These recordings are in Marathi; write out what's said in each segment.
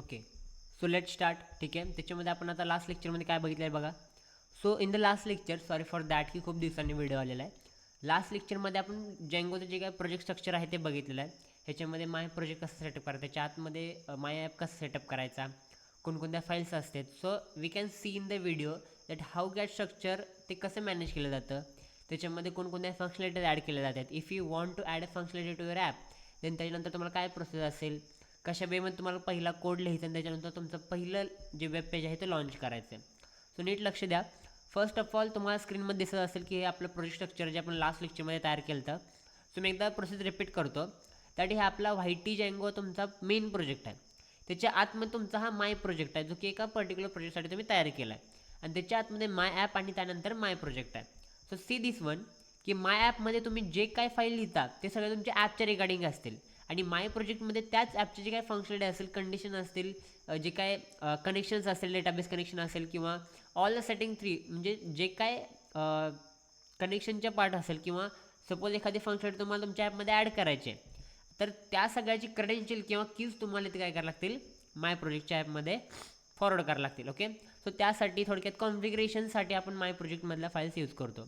Okay, so let start. ठीक आहे, त्याच्यामध्ये आपण आता लास्ट लेक्चरमध्ये काय बघितलं आहे बघा. So in the last lecture, sorry for that की खूप दिवसांनी व्हिडिओ आलेला आहे. लास्ट लेक्चरमध्ये आपण जेंगोचं जे काही प्रोजेक्ट स्ट्रक्चर आहे ते बघितलेलं आहे. ह्याच्यामध्ये माय प्रोजेक्ट कसं सेटअप करायचं, त्याच्या आतमध्ये माय ॲप कसं सेटअप करायचा, कोणकोणत्या फाईल्स असतात. So we can see in the video that how get structure ते कसं मॅनेज केलं जातं, त्याच्यामध्ये कोणकोणत्या फंक्शनॅलिटीज ॲड केल्या जातात. If you want to add a functionality to your app, then त्याच्यानंतर तुम्हाला काय प्रोसेस असेल, कशा वेमध्ये तुम्हाला पहिला कोड लिहायचा आणि त्याच्यानंतर तुमचं पहिलं जे वेब पेज आहे ते लॉन्च करायचं आहे. सो नीट लक्ष द्या. फर्स्ट ऑफ ऑल तुम्हाला स्क्रीनमध्ये दिसत असेल की हे आपलं प्रोजेक्ट स्ट्रक्चर जे आपण लास्ट लेक्चरमध्ये तयार केलं होतं. सो मी एकदा प्रोसेस रिपीट करतो. त्यासाठी हा आपला व्हाईटी जेंगो तुमचा मेन प्रोजेक्ट आहे. त्याच्या आतमध्ये तुमचा हा माय प्रोजेक्ट आहे जो की एका पर्टिक्युलर प्रोजेक्टसाठी तुम्ही तयार केला आहे. आणि त्याच्या आतमध्ये माय ॲप आणि त्यानंतर माय प्रोजेक्ट आहे. सो सी दिस वन की माय ॲपमध्ये तुम्ही जे काय फाईल लिहिता ते सगळे तुमच्या ॲपच्या रिगार्डिंग असतील. आणि माय प्रोजेक्टमध्ये त्याच ॲपचे जे काही फंक्शनलिटी असेल, कंडिशन असतील, जे काय कनेक्शन्स असतील, डेटाबेस कनेक्शन असेल किंवा ऑल द सेटिंग थ्री म्हणजे जे काय कनेक्शनच्या पार्ट असेल किंवा सपोज एखादी फंक्शनलिटी तुम्हाला तुमच्या ॲपमध्ये ॲड करायची आहे, तर त्या सगळ्याची क्रेडेन्शियल किंवा कीज तुम्हाला ते काय करावं लागतील, माय प्रोजेक्टच्या ॲपमध्ये फॉरवर्ड करावं लागतील. ओके, सो त्यासाठी थोडक्यात कॉन्फिगरेशनसाठी आपण माय प्रोजेक्टमधल्या फाईल्स यूज करतो.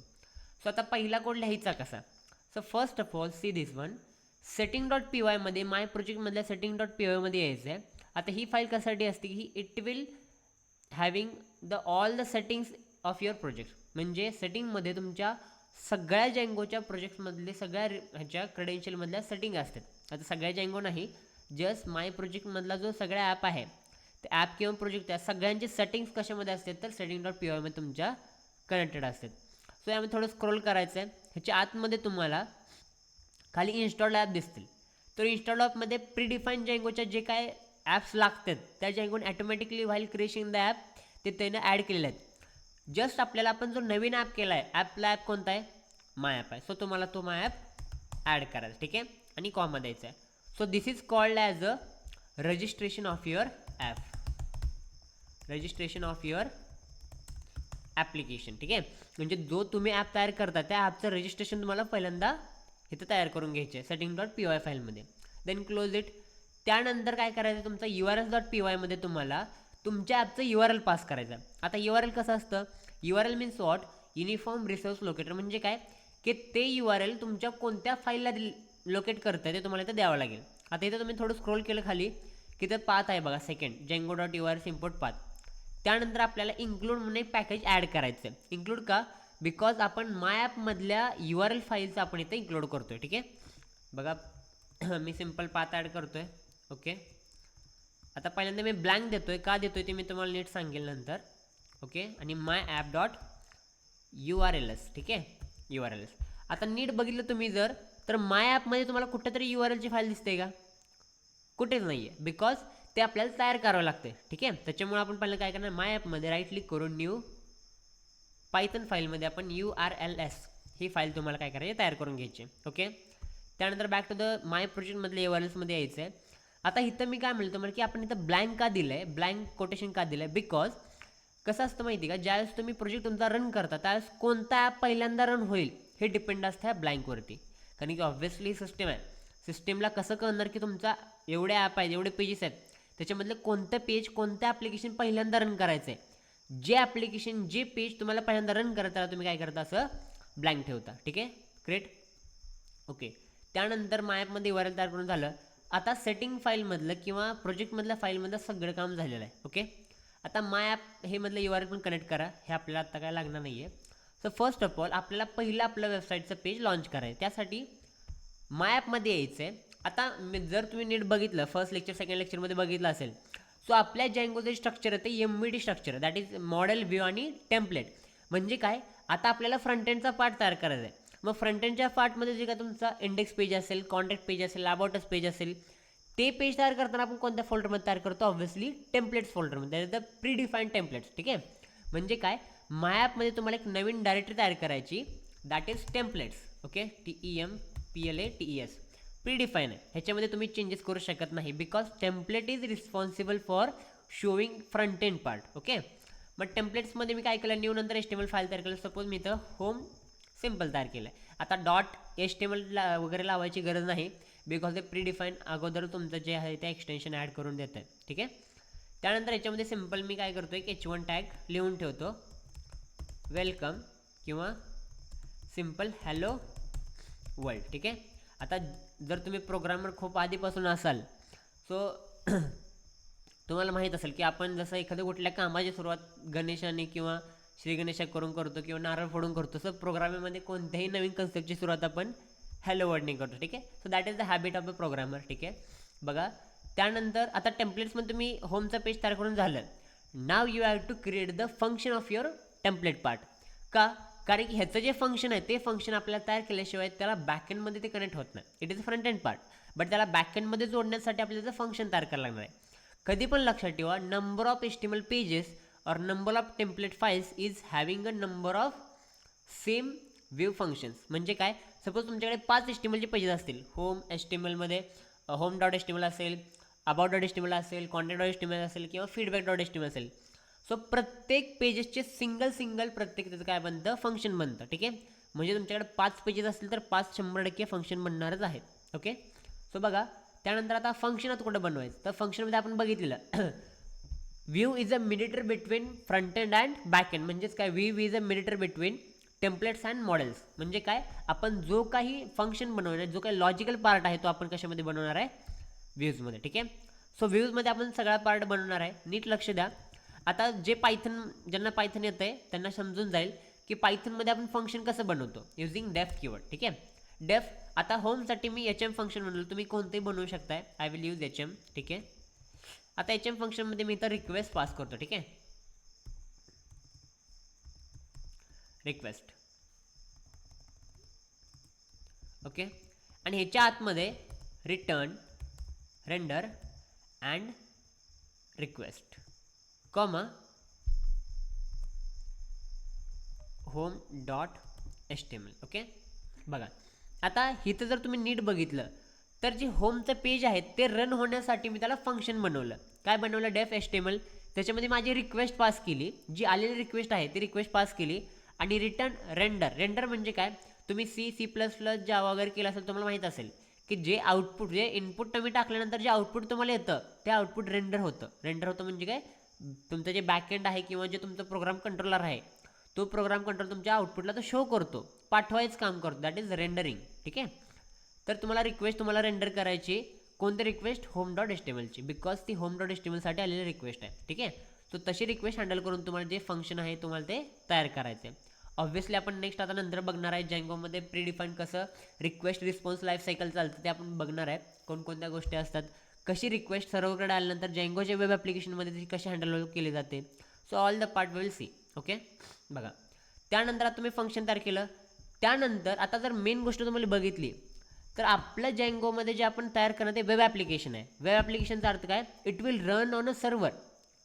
सो आता पहिला कोड लिहायचा कसा. So first of all see this one, setting dot P वायमध्ये माय प्रोजेक्टमधल्या सेटिंग डॉट पी वायमध्ये यायचं आहे. आता ही फाईल कशासाठी असते की it will having the all the settings of your project, म्हणजे सेटिंगमध्ये तुमच्या सगळ्या जेंगोच्या प्रोजेक्टमधले सगळ्या ह्याच्या क्रेडेन्शियलमधल्या सेटिंग असतात. आता सगळ्या जेंगो नाही, जस्ट माय प्रोजेक्टमधला जो सगळा ॲप आहे ते ॲप किंवा प्रोजेक्ट त्या सगळ्यांचे सेटिंग्स कशामध्ये असतात तर सेटिंग डॉट पी वायमध्ये तुमच्या कनेक्टेड असतात. सो यामध्ये थोडं स्क्रोल करायचं आहे. ह्याच्या आतमध्ये तुम्हाला खाली इन्स्टॉल ॲप दिसतील. तर इन्स्टॉल ॲपमध्ये प्रीडिफाईन जेंगोच्या जे काय ॲप्स लागतात त्या जेंगोन automatically while creation the app ते त्यानं ॲड केलेले आहेत. जस्ट आपल्याला आपण जो नवीन ॲप केला आहे, ॲपला ॲप कोणता आहे, माय ॲप आहे. सो तुम्हाला तो माय ॲप ॲड करायचा. ठीक आहे, आणि कॉमा द्यायचा आहे. So this is called as a registration of your app, registration of your application. ठीक आहे, म्हणजे जो तुम्ही ॲप तयार करता त्या ॲपचं रजिस्ट्रेशन तुम्हाला पहिल्यांदा इथं तयार करून घ्यायचे आहे सेटिंग डॉट पी वाय फाईलमध्ये. Then close it. त्यानंतर काय करायचं, तुमचा URL डॉट पी वायमध्ये तुम्हाला तुमच्या ॲपचं URL पास करायचं. आता URL कसं असतं, URL means what, uniform resource locator. म्हणजे काय की ते URL तुमच्या कोणत्या फाईलला लोकेट करतं ते तुम्हाला इथं द्यावं लागेल. आता इथं तुम्ही थोडं स्क्रोल केलं खाली की तर पाथ आहे बघा, second Django dot URL import path. त्यानंतर आपल्याला इन्क्लूड म्हणून एक पॅकेज ॲड करायचं आहे. इन्क्लूड का, बिकॉज आपण माय ॲपमधल्या URL फाईलचं आपण इथं इन्क्लूड करतो आहे. ठीक आहे, बघा मी सिम्पल पाथ ॲड करतो आहे. ओके, आता पहिल्यांदा मी ब्लँक देतो आहे, का देतो आहे ते मी तुम्हाला नीट सांगेल नंतर. ओके, आणि माय ॲप डॉट URLs. ठीक आहे, URLs. आता नीट बघितलं तुम्ही जर तर माय ॲपमध्ये तुम्हाला कुठेतरी URLची फाईल दिसते का, कुठेच नाही आहे, बिकॉज ते आपल्याला तयार करावं लागते. ठीक आहे, त्याच्यामुळे आपण पहिलं काय करणार, माय ॲपमध्ये राईट क्लिक करून न्यू पायथन फाईलमध्ये आपण URLs ही फाईल तुम्हाला काय करायची, तयार करून घ्यायची. ओके, त्यानंतर बॅक टू द माय प्रोजेक्टमधल्या URLsमध्ये यायचं आहे. आता इथं मी काय म्हणतो तुम्हाला की आपण इथं ब्लँक का दिलं आहे, ब्लँक कोटेशन का दिलं आहे, बिकॉज कसं असतं माहिती का, ज्यावेळेस तुम्ही प्रोजेक्ट तुमचा रन करता त्यावेळेस कोणता ॲप पहिल्यांदा रन होईल हे डिपेंड असतं ह्या ब्लँकवरती. कारण की ऑब्व्हियसली सिस्टम आहे, सिस्टमला कसं कळणार की तुमचा एवढे ॲप आहेत, एवढे पेजेस आहेत, त्याच्यामधलं कोणतं पेज कोणतं ॲप्लिकेशन पहिल्यांदा रन करायचं आहे. जे ॲप्लिकेशन जे पेज तुम्हाला पहिल्यांदा रन करता त्याला तुम्ही काय करता, असं ब्लँक ठेवता. ठीक आहे, ग्रेट. ओके, त्यानंतर माय ॲपमध्ये URL तयार करून झालं. आता सेटिंग फाईलमधलं किंवा प्रोजेक्टमधल्या फाईलमधलं सगळं काम झालेलं आहे. ओके, आता माय ॲप हे मधलं URL पण कनेक्ट करा, हे आपल्याला आत्ता काय लागणार नाही आहे. सो फर्स्ट ऑफ ऑल आपल्याला पहिलं आपलं वेबसाईटचं पेज लॉन्च करायचं, त्यासाठी माय ॲपमध्ये यायचं आहे. आता जर तुम्ही नीट बघितलं फर्स्ट लेक्चर सेकंड लेक्चरमध्ये बघितलं असेल, सो आपल्या जेंगो जे स्ट्रक्चर आहे ते MVD structure, that is model, view आणि टेम्पलेट. म्हणजे काय, आता आपल्याला फ्रंट एंडचा पार्ट तयार करायचा आहे. मग फ्रंट एंडच्या पार्टमध्ये जे काय तुमचा इंडेक्स पेज असेल, कॉन्टॅक्ट पेज असेल, अबाउटस पेज असेल, ते पेज तयार करताना आपण कोणत्या फोल्डरमध्ये तयार करतो, ऑब्व्हियसली टेम्पलेट्स फोल्डरमध्ये, दॅट इज द प्रीडिफाईन्ड टेम्पलेट्स. ठीक आहे, म्हणजे काय, माय ॲपमध्ये तुम्हाला एक नवीन डायरेक्टरी तयार करायची, that is templates. Okay, TEMPLATES, प्रीडिफाईन आहे, ह्याच्यामध्ये तुम्ही चेंजेस करू शकत नाही, because template is responsible for showing front end part. Okay, मग टेम्पलेट्समध्ये मी काय केलं, न्यू नंतर HTML फाईल तयार केलं. सपोज मी इथं होम सिम्पल तयार केलं आहे. आता .HTML वगैरे लावायची गरज नाही, बिकॉज ते प्रीडिफाईन अगोदर तुमचं जे आहे ते एक्सटेन्शन ॲड करून देत आहे. ठीक आहे, त्यानंतर याच्यामध्ये सिम्पल मी काय करतो, एक H1 टॅग लिहून ठेवतो, वेलकम किंवा सिम्पल हॅलो वर्ल्ड. ठीक आहे. आता जर तुम्ही प्रोग्रामर खूप आधीपासून असाल, सो तुम्हाला माहीत असेल की आपण जसं एखाद्या कुठल्या कामाची सुरुवात गणेशाने किंवा श्री गणेशा करून करतो किंवा नारळ फोडून करतो, तसं प्रोग्रामिंगमध्ये कोणत्याही नवीन कन्सेप्टची सुरुवात आपण हॅलो वर्डने करतो. ठीक आहे. So that is the habit of the programmer. ठीक आहे. बघा, त्यानंतर आता टेम्पलेट्समध्ये तुम्ही होमचं पेज तयार करून झालं. नाव you have to create the function of your template part. का? कारण की ह्याचं जे फंक्शन आहे ते फंक्शन आपल्याला तयार केल्याशिवाय त्याला बॅकएंडमध्ये ते कनेक्ट होत नाही. It is a front end part, but त्याला बॅकएंडमध्ये जोडण्यासाठी आपल्याला फंक्शन तयार करायला लागणार आहे. कधी पण लक्षात ठेवा, नंबर ऑफ HTML पेजेस और number of template files is having a number of same view functions. म्हणजे काय, सपोज तुमच्याकडे 5 HTML चे पेजेस असतील, home HTML home dot HTML असेल, अबाउट डॉट HTML असेल, कॉन्टॅक्ट डॉट HTML असेल किंवा फीडबॅक डॉट HTML असेल. सो प्रत्येक पेजेसचे सिंगल प्रत्येक त्याचं काय बनतं, फंक्शन बनतं. ठीक आहे. म्हणजे तुमच्याकडे 5 पेजेस असतील तर 5 100% फंक्शन बनणारच आहेत. ओके. सो बघा, त्यानंतर आता फंक्शन आता कुठं बनवायचं, तर फंक्शनमध्ये आपण बघितलेलं view is a mediator between front end and back end. म्हणजेच काय, view is a mediator between templates and models. म्हणजे काय, आपण जो काही फंक्शन बनवणार, जो काही लॉजिकल पार्ट आहे तो आपण कशामध्ये बनवणार आहे, व्ह्यूजमध्ये. ठीक आहे. सो व्ह्यूजमध्ये आपण सगळा पार्ट बनवणार आहे. नीट लक्ष द्या. आता ज्यांना पायथन येतं आहे त्यांना समजून जाईल की पायथनमध्ये आपण फंक्शन कसं बनवतो, युझिंग डेफ कीवर्ड. ठीक आहे. डेफ, आता होमसाठी मी HM फंक्शन बनवलं, तुम्ही कोणतेही बनवू शकताय. I will use HM. ठीक आहे. आता HM फंक्शनमध्ये मी इथं रिक्वेस्ट पास करतो. ठीक आहे. रिक्वेस्ट. ओके. आणि ह्याच्या आतमध्ये return, render and request comma home dot HTML. Okay. बघा, आता इथं जर तुम्ही नीट बघितलं तर जे होमचं पेज आहे ते रन होण्यासाठी मी त्याला फंक्शन बनवलं. काय बनवलं, डेफ HTML. त्याच्यामध्ये माझी रिक्वेस्ट पास केली, जी आलेली रिक्वेस्ट आहे ती रिक्वेस्ट पास केली. आणि रिटर्न रेंडर म्हणजे काय, तुम्ही C++ जावा वगैरे केलं असेल, तुम्हाला माहीत असेल की जे आउटपुट, जे इनपुट तुम्ही टाकल्यानंतर जे आउटपुट तुम्हाला येतं ते आउटपुट रेंडर होतं म्हणजे काय, तुमचं जे बॅकएंड आहे किंवा जे तुमचं प्रोग्राम कंट्रोलर आहे तो प्रोग्राम कंट्रोल तुमच्या आउटपुटला तो शो करतो, पाठवायचं काम करतो. That is rendering. ठीक आहे. तर तुम्हाला रिक्वेस्ट तुम्हाला रेंडर करायची, कोणती रिक्वेस्ट, होम डॉट HTMLची, बिकॉज ती होम डॉट HTMLसाठी आलेली रिक्वेस्ट आहे. ठीक आहे. सो तशी रिक्वेस्ट हँडल करून तुम्हाला जे फंक्शन आहे तुम्हाला ते तयार करायचं आहे. ऑब्व्हियसली आपण नेक्स्ट आता नंतर बघणार आहे जँगोमध्ये प्रीडिफाईन कसं रिक्वेस्ट रिस्पॉन्स लाईफ सायकल चालतं ते आपण बघणार आहे. कोणकोणत्या गोष्टी असतात, कशी रिक्वेस्ट सर्वकडे आल्यानंतर जँगोच्या वेब ॲप्लिकेशनमध्ये ती कशी हँडल केली जाते. So all the part will see. Okay. बघा, त्यानंतर आता तुम्ही फंक्शन तयार केलं. त्यानंतर आता जर मेन गोष्ट तुम्हाला बघितली तर आपल्या जँगोमध्ये जे आपण तयार करणार ते वेब ॲप्लिकेशन आहे. वेब ॲप्लिकेशनचा अर्थ काय, it will run on a server.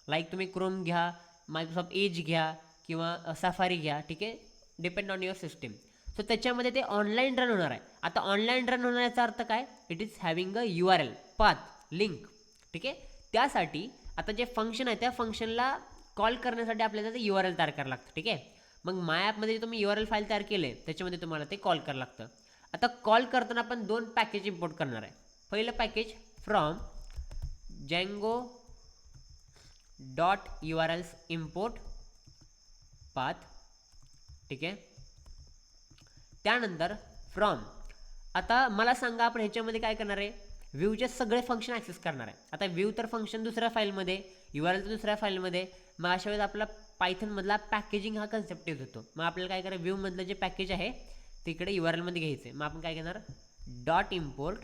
Like तुम्ही क्रोम घ्या, मायक्रोसॉफ्ट एज घ्या किंवा सफारी घ्या. ठीक आहे. Depend on your system. So त्याच्यामध्ये ते ऑनलाईन रन होणार आहे. आता ऑनलाईन रन होण्याचा अर्थ काय, it is having a URL path link. ठीक आहे. त्यासाठी आता जे फंक्शन आहे त्या फंक्शनला कॉल करण्यासाठी आपल्याला ते URL तयार करावं लागतं. ठीक आहे. मग माय ॲपमध्ये तुम्ही URL फाईल तयार केले त्याच्यामध्ये तुम्हाला ते कॉल करावं लागतं. आता कॉल करताना आपण 2 पॅकेज इम्पोर्ट करणार आहे. पहिलं package from Django dot URLs import path. ठीक आहे. त्यानंतर फ्रॉम, आता मला सांगा आपण ह्याच्यामध्ये काय करणार आहे, व्ह्यूचे सगळे फंक्शन ॲक्सेस करणार आहे. आता व्ह्यू तर फंक्शन दुसऱ्या फाईलमध्ये, URL तर दुसऱ्या फाईलमध्ये. मग अशा वेळेस आपला पायथनमधला पॅकेजिंग हा कन्सेप्ट येत होतो. मग आपल्याला काय करायचं, व्ह्यूमधलं जे पॅकेज आहे तिकडे URLमध्ये घ्यायचं आहे. मग आपण काय करणार, डॉट इम्पोर्ट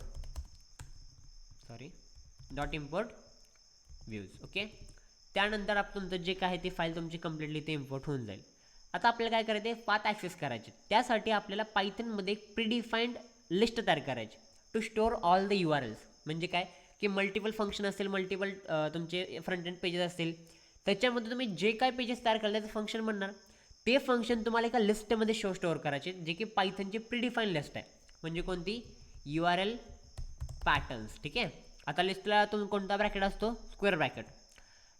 व्ह्यूज. ओके. त्यानंतर आपण तुमचं जे काय ते फाईल तुमची कम्प्लिटली ते इम्पोर्ट होऊन जाईल. आता आपल्याला काय करायचं आहे, पाथ ॲक्सेस करायचे. त्यासाठी आपल्याला पायथनमध्ये एक प्रीडिफाईंड लिस्ट तयार करायची to store all the URLs. म्हणजे काय की मल्टिपल फंक्शन असेल, मल्टिपल तुमचे फ्रंट एंड पेजेस असतील, त्याच्यामध्ये तुम्ही जे काय पेजेस तयार केले त्याचं फंक्शन बनणार. ते फंक्शन तुम्हाला एका लिस्टमध्ये स्टोअर करायचे, जे की पायथनची प्रीडिफाईंड लिस्ट आहे. म्हणजे कोणती, URL पॅटर्न्स. ठीक आहे. आता लिस्टला तुम्ही कोणता ब्रॅकेट असतो, स्क्वेअर ब्रॅकेट.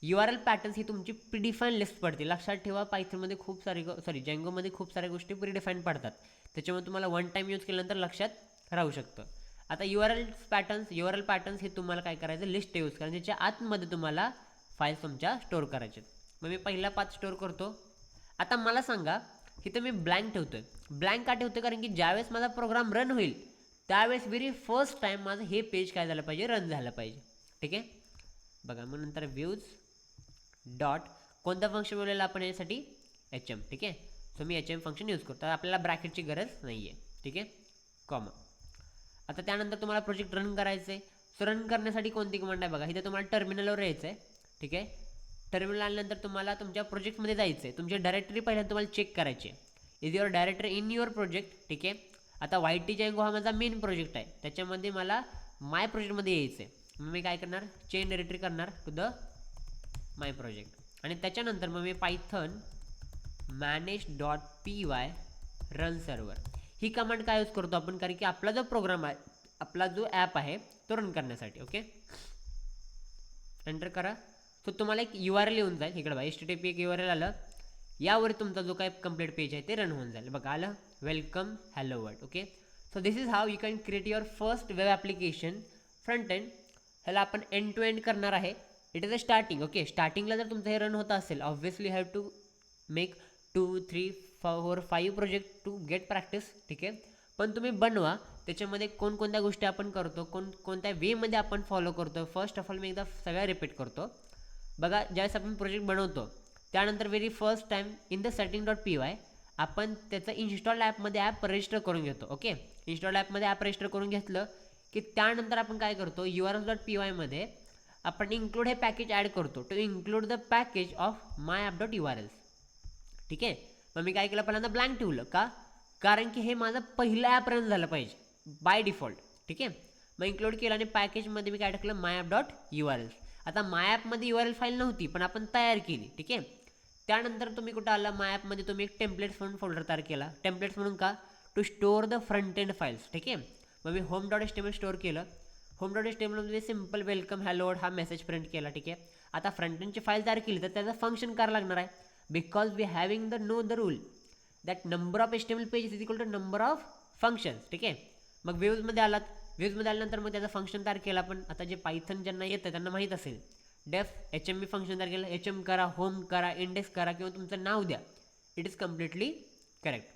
URL पॅटर्न्स ही तुमची प्रीडिफाईंड लिस्ट पडते. लक्षात ठेवा, पायथनमध्ये खूप सारी जँगोमध्ये खूप साऱ्या गोष्टी प्रीडिफाईंड पडतात. त्याच्यामुळे तुम्हाला वन टाईम यूज केल्यानंतर लक्षात राहू शकतं. आता URL पॅटर्न्स हे तुम्हाला काय करायचं, लिस्ट यूज करायचं, ज्याच्या आतमध्ये तुम्हाला फाईल्स तुमच्या स्टोअर करायचे. मग मी पहिला पाथ स्टोअर करतो. आता मला सांगा इथं मी ब्लँक ठेवतोय. ब्लँक का ठेवतोय? कारण की ज्यावेळेस माझा प्रोग्राम रन होईल त्यावेळेस व्हेरी फर्स्ट टाइम माझं हे पेज काय झालं पाहिजे, रन झालं पाहिजे. ठीक आहे, बघा. मग नंतर व्ह्यूज डॉट कोणतं फंक्शन बोललेलं आपण यासाठी, एच एम. ठीक आहे, सो मी एच एम फंक्शन यूज करतो. आपल्याला ब्रॅकेटची गरज नाही आहे. ठीक आहे, कॉमा. आता त्यानंतर तुम्हाला प्रोजेक्ट रन करायचं आहे. सो रन करण्यासाठी कोणती कमांड आहे बघा, इथे तुम्हाला टर्मिनलवर यायचं आहे. ठीक आहे, टर्मिनल आल्यानंतर तुम्हाला तुमच्या प्रोजेक्टमध्ये जायचं आहे. तुमची डायरेक्टरी पहिल्यांदा तुम्हाला चेक करायची आहे. Is your directory in your project. ठीक आहे, आता YT Django हा माझा मेन प्रोजेक्ट आहे, त्याच्यामध्ये मला माय प्रोजेक्टमध्ये यायचं आहे. मग मी काय करणार, चेंज डायरेक्टरी करणार टू द माय प्रोजेक्ट. आणि त्याच्यानंतर मग मी पायथन manage.py रन सर्वर ही कमांड काय यूज करतो आपण, कारण की आपला जो प्रोग्राम आहे, आपला जो ॲप आहे तो रन करण्यासाठी. ओके, एंटर करा. सो तुम्हाला एक URL येऊन जाईल इकडे बघा, HTTP एक URL आलं, यावर तुमचा जो काय कंप्लीट पेज आहे ते रन होऊन जाईल. बघा आलं, welcome hello world. Okay, so this is how you can create your first web application front end. ह्याला आपण एंड टू एंड करणार आहे. It is a starting. Okay, स्टार्टिंगला जर तुमचं हे रन होत असेल, obviously have to make 2, 3, 4, 5 project to get practice. ठीक आहे, पण तुम्ही बनवा. त्याच्यामध्ये कोणकोणत्या गोष्टी आपण करतो, कोणत्या वेमध्ये आपण फॉलो करतो. फर्स्ट ऑफ ऑल मी एकदा सगळ्या रिपीट करतो. बघा, ज्यावेळेस आपण प्रोजेक्ट बनवतो त्यानंतर very first time in the setting.py आपण त्याचं इन्स्टॉल ॲपमध्ये ॲप रजिस्टर करून घेतो. ओके, इन्स्टॉल ॲपमध्ये ॲप रजिस्टर करून घेतलं की त्यानंतर आपण काय करतो, urls.py मध्ये आपण इन्क्लूड हे पॅकेज ॲड करतो to include the package of myApp.urls. ठीक आहे, मग मी काय केलं, पहिल्यांदा ब्लँक ठेवलं का, कारण की हे माझं पहिलं ॲप रन झालं पाहिजे बाय डिफॉल्ट. ठीक आहे, मग इन्क्लूड केलं आणि पॅकेजमध्ये मी काय टाकलं, myApp.urls. आता मायॲपमध्ये URL फाईल नव्हती पण आपण तयार केली. ठीक आहे, त्यानंतर तुम्ही कुठं आला, मायॲपमध्ये तुम्ही एक टेम्पलेट्स म्हणून फोल्डर तयार केला. टेम्पलेट्स म्हणून का, to store the front end files. ठीक आहे, मग मी home.html स्टोअर केलं. home.html मध्ये सिम्पल वेलकम हॅलो वर्ल्ड हा मेसेज प्रिंट केला. ठीक आहे, आता फ्रंट एंडची फाईल तयार केली तर त्याचं फंक्शन करावं लागणार आहे. Because we having the know the rule that number of HTML pages is equal to number of functions. ठीक आहे, मग व्ह्यूजमध्ये आलात. व्ह्यूजमध्ये आल्यानंतर मग त्याचं फंक्शन तयार केलं आपण. आता जे पायथन ज्यांना येतं त्यांना माहीत असेल, डेफ HMB फंक्शन तयार केलं. HM करा, होम करा, इंडेक्स करा किंवा तुमचं नाव द्या. It is completely correct.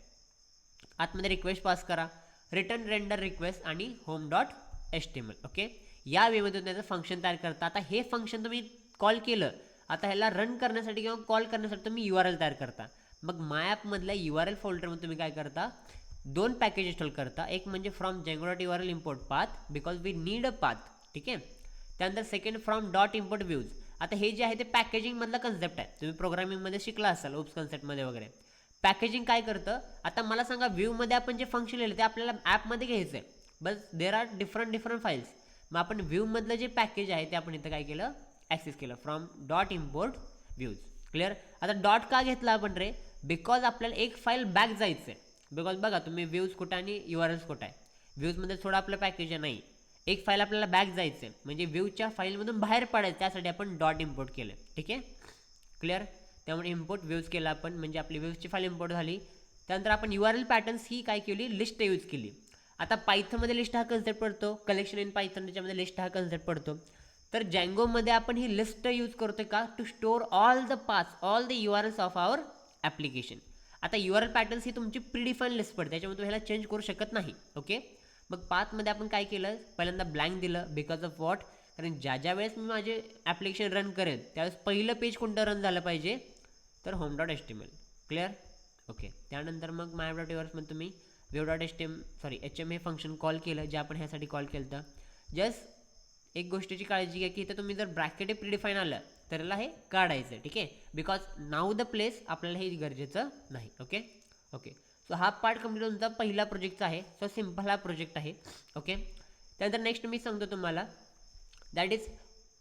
आतमध्ये रिक्वेस्ट पास करा, रिटर्न रेंडर रिक्वेस्ट आणि home.html. ओके, या वेमध्ये त्याचं फंक्शन तयार करता. आता हे फंक्शन तुम्ही कॉल केलं, आता ह्याला रन करण्यासाठी किंवा कॉल करण्यासाठी तुम्ही URL तयार करता. मग मायॲपमधल्या URL फोल्डरमध्ये तुम्ही काय करता, 2 पॅकेज इन्स्टॉल करता. एक म्हणजे from Django.url import path because we need a path. ठीक आहे, त्यानंतर second from dot import views. आता हे जे आहे ते पॅकेजिंगमधला कन्सेप्ट आहे, तुम्ही प्रोग्रामिंगमध्ये शिकला असाल ओप्स कन्सेप्टमध्ये वगैरे. पॅकेजिंग काय करतं, आता मला सांगा, व्ह्यूमध्ये आपण जे फंक्शन लिहिलं ते आपल्याला ॲपमध्ये घ्यायचं आहे, बस देर आर डिफरंट फाईल्स. मग आपण व्ह्यूमधलं जे पॅकेज आहे ते आपण इथं काय केलं, ॲक्सेस केलं from dot import views. Clear. आता डॉट का घेतला आपण रे, बिकॉज आपल्याला एक फाईल बॅक जायचं आहे. बिकॉज बघा तुम्ही व्ह्यूज कुठं आणि URLs कुठं आहे, व्ह्यूजमध्ये थोडं आपलं पॅकेज आहे, नाही एक फाईल आपल्याला बॅक जायचं आहे, म्हणजे व्ह्यूच्या फाईलमधून बाहेर पडायचं, त्यासाठी आपण डॉट इम्पोर्ट केलं. ठीक आहे, क्लिअर. त्यामुळे इम्पोर्ट व्ह्यूज केला आपण, म्हणजे आपली व्ह्यूजची फाईल इम्पोर्ट झाली. त्यानंतर आपण URL पॅटर्न्स ही काय केली, लिस्ट यूज केली. आता पायथनमध्ये लिस्ट हा कन्सेप्ट पडतो, कलेक्शन इन पायथन त्याच्यामध्ये लिस्ट हा कन्सेप्ट पडतो. तर जँगोमध्ये आपण ही लिस्ट यूज करतो का, to store all the paths, all the URLs of our application. आता URL पॅटर्न्स ही तुमची प्रीडिफाईन लिस्ट पडते, त्याच्यामुळे तुम्ही ह्याला चेंज करू शकत नाही. ओके, मग पाथमध्ये आपण काय केलं, पहिल्यांदा ब्लँक दिलं. बिकॉज ऑफ वॉट, कारण ज्या वेळेस मी माझे ॲप्लिकेशन रन करेन त्यावेळेस पहिलं पेज कोणतं रन झालं पाहिजे, तर home.html. क्लिअर. ओके, त्यानंतर मग myApp.urls मध्ये तुम्ही HM हे फंक्शन कॉल केलं, जे आपण ह्यासाठी कॉल केलं. तर जस्ट एक गोष्टीची काळजी घ्या की इथं तुम्ही जर ब्रॅकेट प्रीडिफाईन आलं तर याला हे काढायचं. ठीक आहे, बिकॉज नाव द प्लेस आपल्याला हे गरजेचं नाही. ओके ओके, सो हा पार्ट कंप्लीट तुमचा पहिला प्रोजेक्टचा आहे. सो सिम्पल हा प्रोजेक्ट आहे. ओके, त्यानंतर नेक्स्ट मी सांगतो तुम्हाला, that is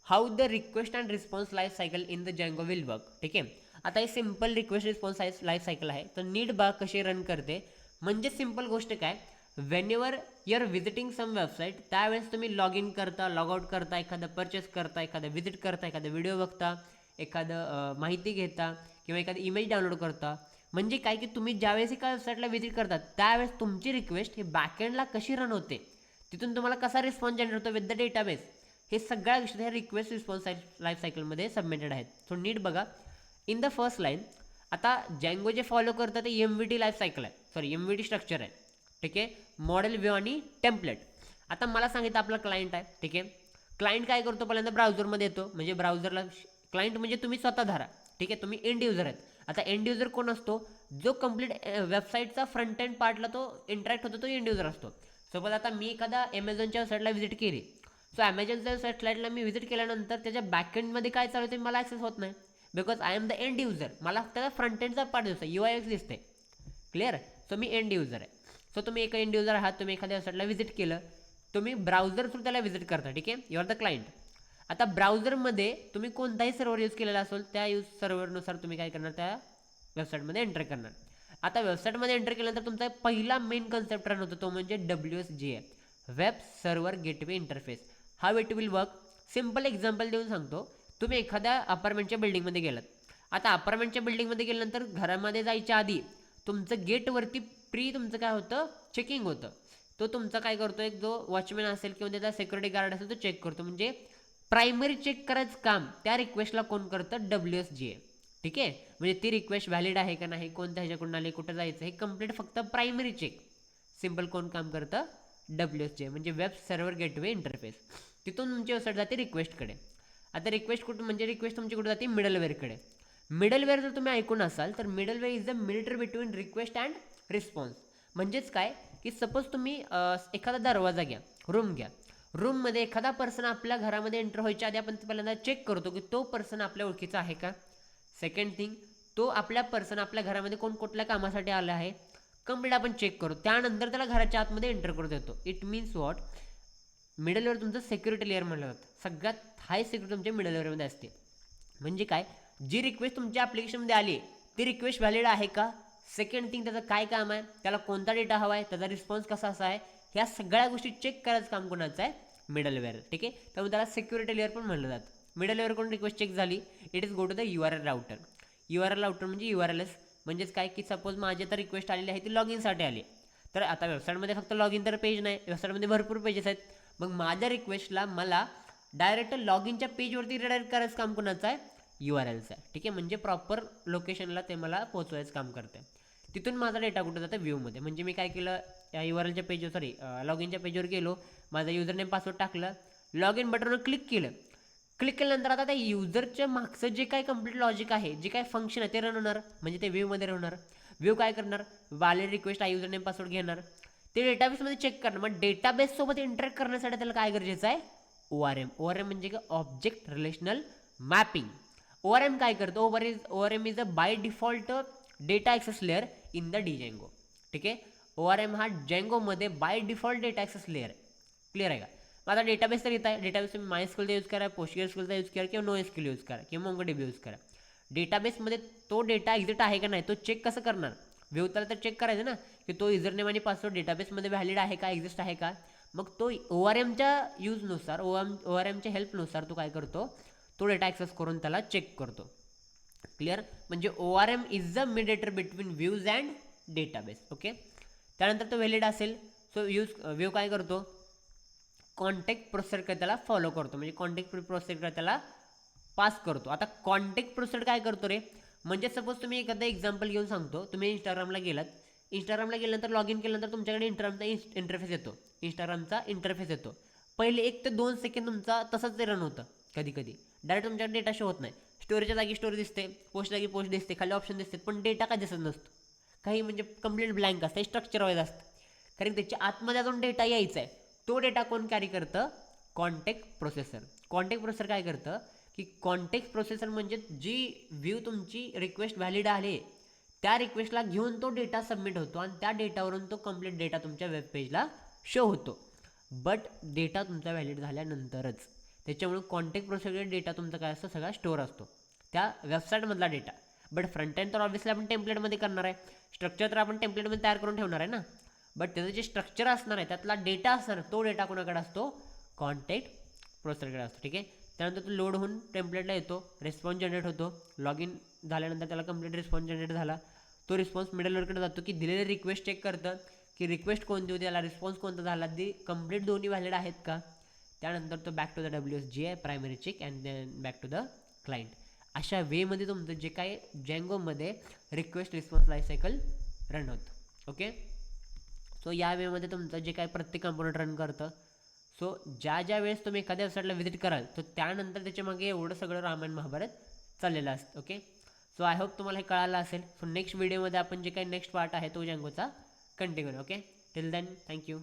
how the request and response life cycle in the Django will work. ठीक आहे, आता हे simple request response life cycle आहे. तर नीट बघ कशी रन करते. म्हणजे सिम्पल गोष्ट काय, whenever you are visiting some website, त्यावेळेस तुम्ही लॉग इन करता, लॉग आउट करता, एखादं परचेस करता, एखादं व्हिजिट करता, एखादा व्हिडिओ बघता, एखादं माहिती घेता किंवा एखादी इमेज डाउनलोड करता. म्हणजे काय की तुम्ही ज्यावेळेस एका वेबसाईटला व्हिजिट करता त्यावेळेस तुमची रिक्वेस्ट ही बॅकएंडला कशी रन होते, तिथून तुम्हाला कसा रिस्पॉन्स जनरेट होतो विथ द डेटाबेस, हे सगळ्या गोष्टी ह्या रिक्वेस्ट रिस्पॉन्स लाईफ सायकलमध्ये सबमिटेड आहेत. सो नीट बघा. इन द फर्स्ट लाईन आता जँगो जे फॉलो करतं ते MVT लाईफ सायकल आहे, सॉरी MVT स्ट्रक्चर आहे. ठीक आहे, मॉडेल, व्ह्यू आणि टेम्पलेट. आता मला सांगितलं आपला क्लायंट आहे. ठीक आहे, क्लायंट काय करतो, पहिल्यांदा ब्राउझरमध्ये येतो. म्हणजे ब्राउझरला क्लायंट म्हणजे तुम्ही स्वतः धरा. ठीक आहे, तुम्ही एंड युजर आहेत. आता एंड युजर कोण असतो, जो कंप्लीट वेबसाईटचा फ्रंट एंड पार्टला तो इंटरॅक्ट होतो, तो एंड युजर असतो. सपोज आता मी एखादा ॲमेझॉनच्या वेबसाईटला व्हिजिट केली. सो ॲमेझॉनच्या वेबसाईटला मी व्हिजिट केल्यानंतर त्याच्या बॅकएंडमध्ये काय चालू ते मला ॲक्सेस होत नाही, because I am the end user. मला त्याचा फ्रंट एंडचा पार्ट दिसतो, UIX दिसते. Clear. So me and user आहे. सो तुम्ही एक एंड युजर आहात, तुम्ही एखाद्या वेबसाईटला व्हिजिट केलं, तुम्ही ब्राउझर थ्रू त्याला व्हिजिट करता. ठीक आहे, यू आर द क्लायंट. आता ब्राउझरमध्ये तुम्ही कोणताही सर्व्हर यूज केलेला असेल, त्या सर्व्हरनुसार तुम्ही काय करणार, त्या वेबसाईटमध्ये एंटर करणार. आता वेबसाईटमध्ये एंटर केल्यानंतर तुमचा पहिला मेन कन्सेप्ट रन होतो, तो म्हणजे WSGA, web server gateway interface. How it will work, simple example देऊन सांगतो. तुम्ही एखाद्या अपार्टमेंटच्या बिल्डिंगमध्ये गेलात. आता अपार्टमेंटच्या बिल्डिंगमध्ये गेल्यानंतर घरामध्ये जायच्या आधी तुमचं गेटवरती तुमचं काय होतं, चेकिंग होतं. तो तुमचा काय करतो, एक जो वॉचमॅन असेल किंवा त्याचा सिक्युरिटी गार्ड असेल तो चेक करतो. म्हणजे प्रायमरी चेक करायचं काम त्या रिक्वेस्टला कोण करतं, WSGA. ठीक आहे, म्हणजे ती रिक्वेस्ट व्हॅलिड आहे का नाही, कोणत्या ह्याच्याकडून आली, कुठं जायचं, हे कंप्लीट फक्त प्रायमरी चेक सिम्पल कोण काम करतं, WSGA म्हणजे वेब सर्व्हर गेटवे इंटरफेस. तिथून तुमची वेबसाईट जाते रिक्वेस्टकडे. आता रिक्वेस्ट कुठं, म्हणजे रिक्वेस्ट तुमची कुठे जाते, मिडलवेअरकडे. मिडलवेअर जर तुम्ही ऐकून असाल तर middleware is the mediator between request and response. म्हणजेच काय की सपोज तुम्ही एखादा दरवाजा घ्या, रूम घ्या. रूममध्ये एखादा पर्सन आपल्या घरामध्ये एंटर व्हायच्या आधी आपण पहिल्यांदा चेक करतो की तो पर्सन आपल्या ओळखीचा आहे का. सेकंड थिंग, तो आपल्या आपल्या घरामध्ये कोण कुठल्या कामासाठी आला आहे, कंप्लीट आपण चेक करू. त्यानंतर त्याला घराच्या आतमध्ये एंटर करू देतो. इट मीन्स वॉट, मिडलवेअर तुमचं सिक्युरिटी लेअर म्हणलं जातं. सगळ्यात हाय सिक्युरिटी तुमच्या मिडलवेअरमध्ये असते. म्हणजे काय, जी रिक्वेस्ट तुमच्या ॲप्लिकेशनमध्ये आली ती रिक्वेस्ट व्हॅलिड आहे का. सेकंड थिंग, त्याचं काय काम आहे, त्याला कोणता डेटा हवा आहे, त्याचा रिस्पॉन्स कसा असा आहे, ह्या सगळ्या गोष्टी चेक करायचं काम कोणाचं आहे, मिडलवेअर. ठीक आहे, त्यामुळे त्याला सिक्युरिटी लेअर पण म्हणलं जातं. मिडलवेअर कोण रिक्वेस्ट चेक झाली, it is go to the URL router. URL router म्हणजे URLS. म्हणजेच काय की सपोज माझी तर रिक्वेस्ट आलेली आहे ती लॉग इनसाठी आली. तर आता वेबसाईटमध्ये फक्त लॉग इन तर पेज नाही, वेबसाईटमध्ये भरपूर पेजेस आहेत. मग माझ्या रिक्वेस्टला मला डायरेक्ट लॉग इनच्या पेजवरती रिडायरेक्ट करायचं काम कोणाचं आहे, URLचं आहे. ठीक आहे, म्हणजे प्रॉपर लोकेशनला ते मला पोहोचवायचं काम करते. तिथून माझा डेटा कुठं जातं, व्ह्यूमध्ये. म्हणजे मी काय केलं, या URLच्या पेजवर लॉग इनच्या पेजवर गेलो, माझा युजर नेम पासवर्ड टाकलं, लॉग इन बटनवर क्लिक केलं. क्लिक केल्यानंतर आता त्या युजरच्या मागचं जे काय कंप्लीट लॉजिक आहे, जे काय फंक्शन आहे ते रन होणार. म्हणजे ते व्ह्यूमध्ये होणार. व्ह्यू काय करणार, व्हॅलिड रिक्वेस्ट आहे, युजर नेम पासवर्ड घेणार, ते डेटाबेसमध्ये चेक करणार. मग डेटाबेससोबत इंटरॅक्ट करण्यासाठी त्याला काय गरजेचं आहे, ORM. ORM म्हणजे काय, ऑब्जेक्ट रिलेशनल मॅपिंग. ORM काय करतो, ORM is a by default data access layer in the Django. ठीक आहे, ORM हा Djangoमध्ये by default data access layer आहे. क्लिअर आहे का. मग आता डेटाबेस तर येत आहे, डेटाबेस तुम्ही MySQLचा यूज करा, PostgreSQLचा यूज करा किंवा NoSQL यूज करा किंवा MongoDB यूज करा. डेटाबेसमध्ये तो डेटा एक्झिट आहे का नाही तो चेक कसं करणार, व्ह्यूला तर चेक करायचं ना की तो युजर नेम आणि पासवर्ड डेटाबेसमध्ये व्हॅलिड आहे का, एक्झिस्ट आहे का. मग तो ORMच्या यूजनुसार, ORMच्या हेल्पनुसार तो काय करतो, तो डेटा ॲक्सेस करून त्याला चेक करतो. क्लिअर. म्हणजे ORM is the mediator between views and database. Okay, त्यानंतर तो व्हॅलिड असेल सो व्ह्यू काय करतो, कॉन्टेक्ट प्रोसेसर त्याला फॉलो करतो. म्हणजे कॉन्टेक्ट प्रोसेसर त्याला पास करतो. आता कॉन्टेक्ट प्रोसेसर काय करतो रे, म्हणजे सपोज तुम्ही एखादं एक्झाम्पल घेऊन सांगतो. तुम्ही इंस्टाग्रामला गेलात, इंस्टाग्रामला गेल्यानंतर लॉग इन केल्यानंतर तुमच्याकडे इंटरफेस येतो, इंस्टाग्रामचा इंटरफेस येतो. पहिले 1 ते 2 सेकंड तुमचा तसंच ते रन होतं. कधी डायरेक्ट तुमच्याकडे डेटा शो होत नाही. स्टोरीच्या जागी स्टोरी दिसते, पोस्ट जागी पोस्ट दिसते, खाली ऑप्शन दिसते, पण डेटा काय दिसत नसतो. काही म्हणजे कंप्लीट ब्लँक असतं, स्ट्रक्चर वाईज असतं. कारण त्याच्या आतमध्ये अजून डेटा यायचा आहे. तो डेटा कोण कॅरी करतं, कॉन्टेक्ट प्रोसेसर. कॉन्टेक्ट प्रोसेसर काय करतं की कॉन्टेक्स्ट प्रोसेसर म्हणजे जी व्ह्यू तुमची रिक्वेस्ट व्हॅलिड आहे त्या रिक्वेस्टला घेऊन तो डेटा सबमिट होतो आणि त्या डेटावरून तो कंप्लीट डेटा तुमच्या वेब पेजला शो होतो. बट डेटा तुमचा व्हॅलिड झाल्यानंतरच. त्याच्यामुळे कॉन्टेक्ट प्रोसेसर डेटा तुमचा काय असतो, सगळा स्टोअर असतो त्या वेबसाईटमधला डेटा. बट फ्रंट एंड तर ऑब्व्हियसली आपण टेम्पलेटमध्ये करणार आहे, स्ट्रक्चर तर आपण टेम्पलेटमध्ये तयार करून ठेवणार आहे ना. बट त्याचं जे स्ट्रक्चर असणार आहे त्यातला डेटा असणार, तो डेटा कोणाकडे असतो, कॉन्टेक्ट प्रोसेसरकडे असतो. ठीक आहे, त्यानंतर तो लोड होऊन टेम्पलेटला येतो, रिस्पॉन्स जनरेट होतो. लॉग इन झाल्यानंतर त्याला कंप्लीट रिस्पॉन्स जनरेट झाला, तो रिस्पॉन्स मिडलवेअरकडे जातो की दिलेले रिक्वेस्ट चेक करतं की रिक्वेस्ट कोणती होती, त्याला रिस्पॉन्स कोणता झाला, ती कंप्लीट दोन्ही व्हॅलिड आहेत का. त्यानंतर तो बॅक टू द WSGI आहे primary check and then back to the client. अशा वेमध्ये तुमचं जे काय जँगोमध्ये request response life cycle run होतं. ओके, सो या वेमध्ये तुमचं जे काय प्रत्येक कंपोनंट रन करतं. सो ज्या वेळेस तुम्ही एखाद्या वेबसाईटला व्हिजिट कराल तर त्यानंतर त्याच्या मागे एवढं सगळं रामायण महाभारत चाललेलं असतं. ओके, सो आय होप तुम्हाला हे कळालं असेल. सो नेक्स्ट व्हिडिओमध्ये आपण जे काही नेक्स्ट पार्ट आहे तो जँगोचा continue. Okay, till then thank you.